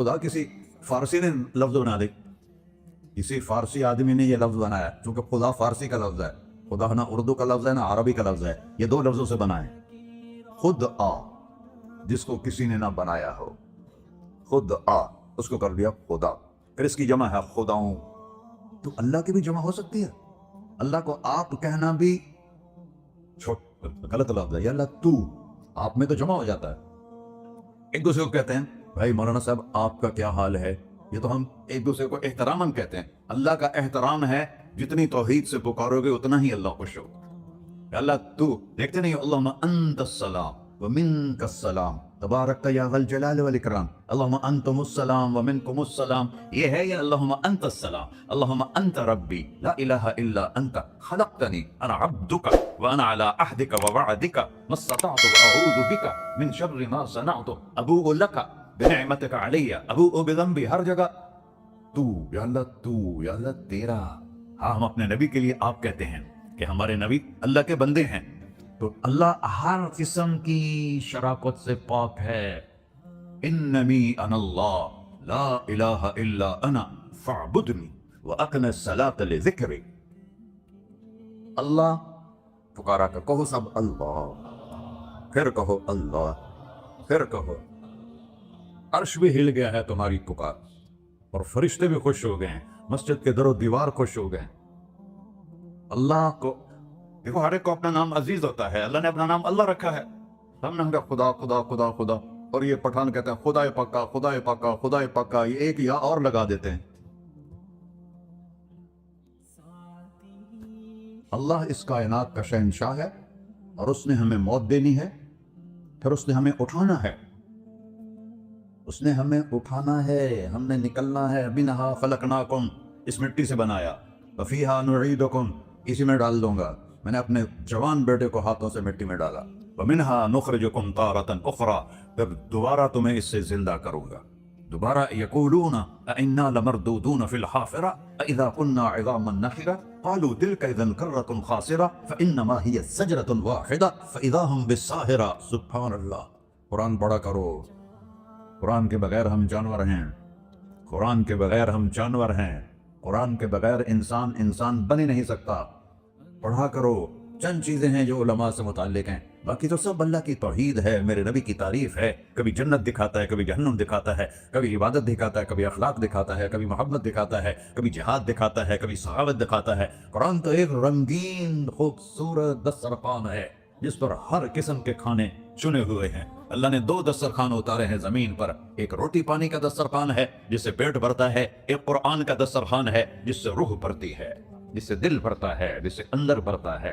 खुदा किसी फारसी ने लफ्ज बना दे, किसी फारसी आदमी ने ये लफ्ज बनाया, क्योंकि खुदा फारसी का लफ्ज है, खुदा ना उर्दू का लफ्ज है ना अरबी का लफ्ज है, ये दो लफ्जों से बना है। खुद आ, जिसको किसी ने ना बनाया हो, खुद आ उसको कर दिया खुदा। फिर इसकी जमा है खुदाऊं, तो अल्लाह की भी जमा हो सकती है। अल्लाह को आप कहना भी गलत लफ्ज है, या अल्लाह तू, आप में तो जमा हो जाता है। एक दूसरे को कहते हैं भाई मौलाना साहब आपका क्या हाल है, ये तो हम एक दूसरे को एहतरामन कहते हैं। अल्लाह का एहतराम है जितनी तौहीद से पुकारोगे उतना ही अल्लाह खुश हो। अल्लाह तू, देखते नहीं अल्लाहुम्मा अंतस्सलाम व मिनकस्सलाम तबारकता या ज़ल जलाल वल इकराम, अल्लाहुम्मा अंतुमुस्सलाम व मिनकुमुस्सलाम, ये है या अल्लाहुम्मा अंतस्सलाम, अल्लाहुम्मा अंत रब्बी ला इलाहा इल्ला अंता खलक़तनी अना अब्दुका व अना अला अहदिका व वअदिका मस्ततअतु व अऊज़ु बिका मिन शर्रि मा सनअतु अबूउ लका बिनिअमतिका अलैया अबूउ बिज़ंबी। हर जगह तू या अल्लाह तेरा। हाँ, हम अपने नबी के लिए आप कहते हैं कि हमारे नबी अल्लाह के बंदे हैं, तो अल्लाह हर किस्म की शराकत से पाक है। इन्नमी अनल्लाह ला इलाहा इल्ला अना फअबुदनी व अक़िम सलात लिज़िक्री। अल्लाह पुकारा कर कहो सब अल्लाह, फिर कहो अल्लाह, फिर कहो। अर्श भी हिल गया है तुम्हारी पुकार, और फरिश्ते भी खुश हो गए हैं, मस्जिद के दरो दीवार खुश हो गए। अल्लाह को देखो, हर एक को अपना नाम अजीज होता है, अल्लाह ने अपना नाम अल्लाह रखा है। हमने कहा खुदा खुदा खुदा खुदा, और ये पठान कहते हैं खुदा पक्का खुदा पक्का खुदा पक्का, ये एक या और लगा देते हैं। अल्लाह इस कायनात का शहंशाह है, और उसने हमें मौत देनी है, फिर उसने हमें उठाना है, उसने हमें उठाना है, हमने निकलना है। मिनहा खलकनाकुम, इस मिट्टी से बनाया, वफीहा नुईदुकुम, इसी में डाल दूंगा। मैंने अपने जवान बेटे को हाथों से मिट्टी में डाला। वमिनहा नुखरिजुकुम तारतन उखरा, फिर दोबारा तुम्हें इससे जिंदा करूंगा। दोबारा यकूलूना अइन्ना लमरदूदून फिल हाफिरा अइज़ा कुन्ना इज़ामन नखिरा क़ालू तिल्का इज़न कर्रतुन खासिरा फ़इन्नमा हिय सजरतुन वाहिदा फ़इज़ा हुम बिस्साहिरा। सुब्हान अल्लाह। कुरान पढ़ा करो, कुरान के बगैर हम जानवर हैं, कुरान के बगैर हम जानवर हैं, कुरान के बगैर इंसान इंसान बन ही नहीं सकता। पढ़ा करो। चंद चीजें हैं जो उलमा से मुताल्लिक हैं, बाकी तो सब अल्लाह की तौहीद है, मेरे नबी की तारीफ है। कभी जन्नत दिखाता है, कभी जहन्नुम दिखाता है, कभी इबादत दिखाता है, कभी अखलाक दिखाता है, कभी मोहब्बत दिखाता है, कभी जिहाद दिखाता है, कभी सहावत दिखाता है। कुरान तो एक रंगीन खूबसूरत दस्तरखान है जिस पर हर किस्म के खाने चुने हुए हैं। अल्लाह ने दो दस्तरखान उतारे हैं जमीन पर, एक रोटी पानी का दस्तरखान है जिससे पेट भरता है, एक कुरान का दस्तरखान है जिससे रूह भरती है, जिससे दिल भरता है, जिससे अंदर भरता है।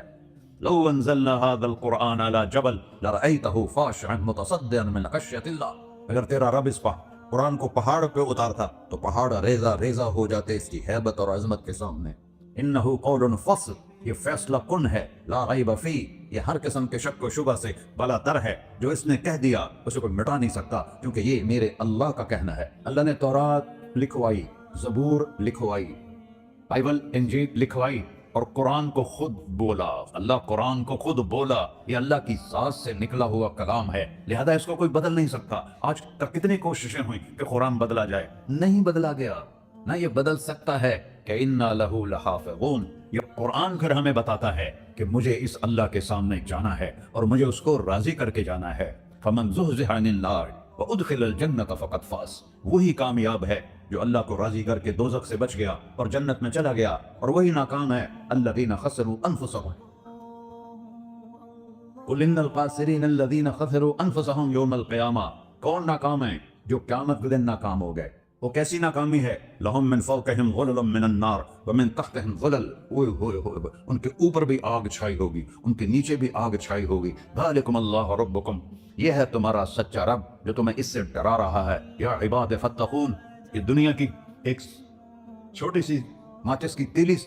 लौ अंज़लना हाज़ल कुरआन अला जबल लरअयतहु ख़ाशिअन मुतसद्दिअन मिन खश्यतिल्लाह। अगर तेरा रब इस कुरान को पहाड़ पे उतारता तो पहाड़ रेजा रेजा हो जाते इसकी हैबत और अजमत के सामने। इन्नहु क़ौलुन फ़स्ल, ये फैसला कुन है, ला रैब फ़ी, ये हर किस्म के शक व शुबा से बला तर है। जो इसने कह दिया उसे कोई मिटा नहीं सकता, क्योंकि ये मेरे अल्लाह का कहना है। अल्लाह ने तौरात लिखवाई, ज़बूर लिखवाई, बाइबल इंजील लिखवाई, और कुरान को खुद बोला। अल्लाह कुरान को खुद बोला, ये अल्लाह की ज़ात से निकला हुआ कलाम है, लिहाजा इसको कोई बदल नहीं सकता। आज तक कितनी कोशिशें हुई कि कुरान बदला जाए, नहीं बदला गया। ना ये बदल सकता है कि इन्ना लहू लहाफ़िज़ून। ये कुरान फिर हमें बताता है कि मुझे इस अल्लाह के सामने जाना है और मुझे उसको राजी करके जाना है। फमन ज़ुहज़िहा अनिन नार व उदखिलल जन्नत फ़क़द फ़ाज़, वही कामयाब है जो अल्लाह को राजी करके दोज़ख से बच गया और जन्नत में चला गया, और वही नाकाम है अल्लज़ीना ख़सिरू अनफुसहुम। कुल इन्नल ख़ासिरीन अल्लज़ीना ख़सिरू अनफुसहुम यौमल क़ियामा। कौन नाकाम है? जो क़यामत के दिन नाकाम हो गए। वो कैसी नाकामी है? लहुम मिन फ़ौक़िहिम ज़ुललुम मिनन नार व मिन तहतिहिम ज़ुलल, ओए होए होए, उनके ऊपर भी आग छाई होगी, उनके नीचे भी आग छाई होगी। ज़ालिकुम अल्लाहु रब्बुकुम, ये है तुम्हारा सच्चा रब जो तुम्हें इससे डरा रहा है। या इबाद फत्तक़ून, ये दुनिया की एक छोटी सी माचिस की तीली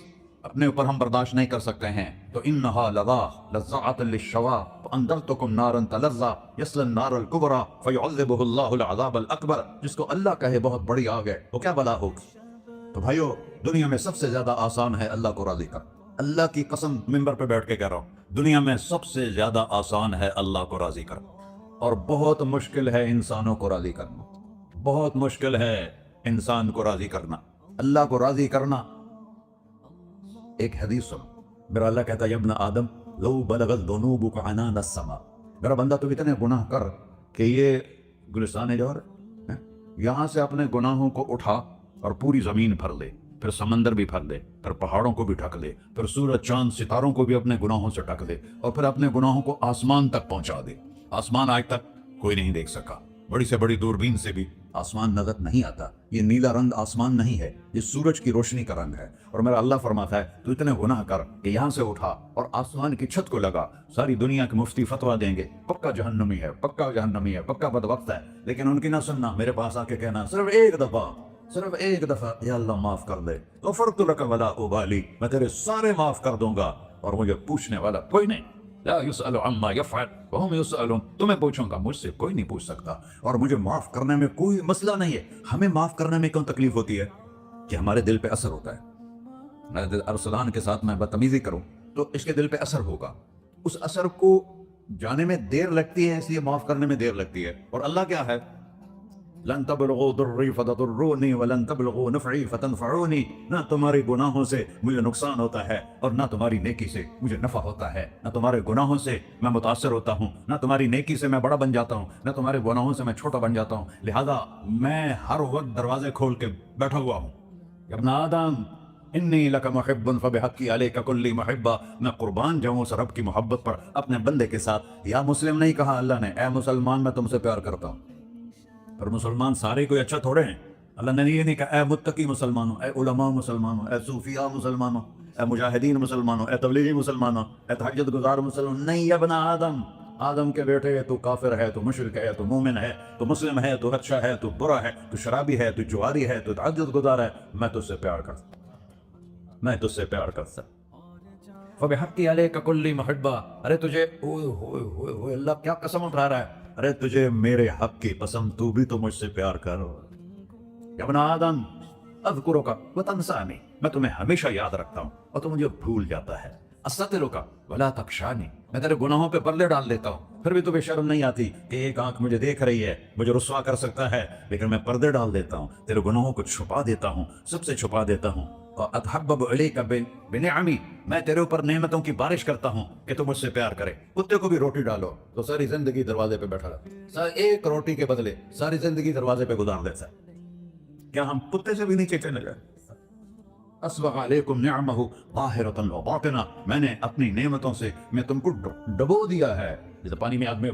अपने ऊपर हम बर्दाश्त नहीं कर सकते हैं, तो इन्नहा लज़ा लज़्ज़ाअतन लिश्शवा फ़अनज़रतुकुम नारन तलज़्ज़ा यस्लन नारल कुबरा फ़युअज़्ज़िबुहु अल्लाहुल अज़ाबल अकबर। जिसको अल्लाह कहे बहुत बड़ी आग है, तो क्या बला होगी। तो भाइयों, दुनिया में सबसे ज्यादा आसान है अल्लाह को राजी कर। अल्लाह की कसम मिंबर पे बैठ के कह रहा हूँ, दुनिया में सबसे ज्यादा आसान है अल्लाह को राजी कर, और बहुत मुश्किल है इंसानों को राजी करना। بہت مشکل ہے انسان کو راضی کرنا، اللہ کو راضی کرنا۔ ایک حدیث سن، میرا اللہ کہتا ہے ابن آدم لو بلغت ذنوبک عنان السما، میرا بندہ تو اتنے گناہ کر کہ یہ گلستان جوہر یہاں سے اپنے گناہوں کو اٹھا اور پوری زمین بھر لے، پھر سمندر بھی بھر لے، پھر پہاڑوں کو بھی ڈھک لے، پھر سورج چاند ستاروں کو بھی اپنے گناہوں سے ڈھک لے، اور پھر اپنے گناہوں کو آسمان تک پہنچا دے۔ آسمان آج تک کوئی نہیں دیکھ سکا، بڑی سے بڑی دوربین سے بھی آسمان نظر نہیں آتا۔ یہ نیلا رنگ آسمان نہیں ہے، یہ سورج کی روشنی کا رنگ ہے۔ اور میرا اللہ فرماتا ہے تو اتنے گناہ کر کہ یہاں سے اٹھا اور آسمان کی چھت کو لگا، ساری دنیا کے مفتی فتویٰ دیں گے پکا جہنمی ہے، پکا جہنمی ہے، پکا بدبخت ہے، لیکن ان کی نہ سننا، میرے پاس آ کے کہنا صرف ایک دفعہ یا اللہ معاف کر دے، غفرت لک ولا ابالی، میں تیرے سارے معاف کر دوں گا اور مجھے پوچھنے والا کوئی نہیں۔ لا يسأل عما يفعل وهم يسألون، تمہیں پوچھوں گا، مجھ سے کوئی نہیں پوچھ سکتا، اور مجھے معاف کرنے میں کوئی مسئلہ نہیں ہے۔ ہمیں معاف کرنے میں کیوں تکلیف ہوتی ہے؟ کہ ہمارے دل پہ اثر ہوتا ہے۔ میرے دل ارسلان کے ساتھ میں بدتمیزی کروں تو اس کے دل پہ اثر ہوگا، اس اثر کو جانے میں دیر لگتی ہے، اس لیے معاف کرنے میں دیر لگتی ہے۔ اور اللہ کیا ہے؟ لن تبلغوا ضرری فتضرونی ولن تبلغوا نفعی فتنفعونی، نہ تمہارے گناہوں سے مجھے نقصان ہوتا ہے اور نہ تمہاری نیکی سے مجھے نفع ہوتا ہے۔ نہ تمہارے گناہوں سے میں متاثر ہوتا ہوں، نہ تمہاری نیکی سے میں بڑا بن جاتا ہوں، نہ تمہارے گناہوں سے میں چھوٹا بن جاتا ہوں، لہذا میں ہر وقت دروازے کھول کے بیٹھا ہوا ہوں۔ ابن آدم انی لک محب فبحقی علیک کلی محبہ، میں قربان جاؤں اس رب کی محبت پر اپنے بندے کے ساتھ۔ یا مسلم نہیں کہا اللہ نے، اے مسلمان میں تم سے پیار کرتا ہوں۔ پر مسلمان سارے کوئی اچھا تھوڑے ہیں، اللہ نے یہ نہیں کہا اے متقی مسلمانوں، اے علماء مسلمانوں، اے صوفیاء مسلمانوں، اے مجاہدین مسلمانوں، اے تبلیغی مسلمانوں، اے تہجد گزار مسلمان، نہیں یا ابن آدم، آدم کے بیٹے، تو کافر ہے، تو مشرک ہے، تو مومن ہے، تو مسلم ہے، تو اچھا ہے، تو برا ہے، تو شرابی ہے، تو جواری ہے، تو تہجد گزار ہے، میں تجھ سے پیار کرتا ہوں، میں تجھ سے پیار کرتا ہوں۔ فبحقی علیک کلی محبہ، ارے تجھے اوئے ہوئے ہوئے ہوئے، اللہ کیا قسم اٹھا رہا ہے، ارے تجھے میرے حق کی قسم، تو بھی تو مجھ سے پیار کرو۔ ابن آدم اذکرک وتنسانی، میں تمہیں ہمیشہ یاد رکھتا ہوں اور تو مجھے بھول جاتا ہے۔ استترک ولا تخشانی، میں تیرے گناہوں پہ پردے ڈال دیتا ہوں، پھر بھی تمہیں شرم نہیں آتی کہ ایک آنکھ مجھے دیکھ رہی ہے، مجھے رسوا کر سکتا ہے، لیکن میں پردے ڈال دیتا ہوں، تیرے گناہوں کو چھپا دیتا ہوں، سب سے چھپا دیتا ہوں۔ اتحبب الیک بنعمی، میں تیرے اوپر نعمتوں کی بارش کرتا ہوں کہ تو مجھ سے پیار کرے۔ کتے کو بھی روٹی ڈالو تو ساری زندگی دروازے پہ بیٹھا رہا، ایک روٹی کے بدلے ساری زندگی دروازے پہ گزار دیتا ہے۔ کیا ہم کتے سے بھی نیچے چلے گئے؟ اسبغ علیکم نعمہ ظاہرۃ و باطنہ، میں نے اپنی نعمتوں سے میں تم کو ڈبو دیا ہے، جیسے پانی میں آدمی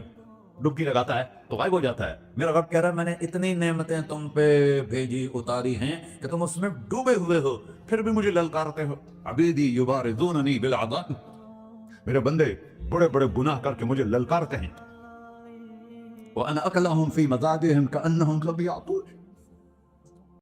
ڈبکی لگاتا ہے تو غائب ہو جاتا ہے۔ میرا رب کہہ رہا ہے میں نے اتنی نعمتیں تم پہ بھیجی اتاری ہیں کہ تم اس میں ڈوبے ہوئے ہو، پھر بھی مجھے للکارتے ہو۔ عبیدی یبارزوننی بالعذاب، میرے بندے بڑے بڑے گناہ کر کے مجھے للکارتے ہیں۔ وَأَنَا أَكْلَهُمْ فِي مَزَاجِهِمْ كَأَنَّهُمْ لَمْ يَعْطُونَ،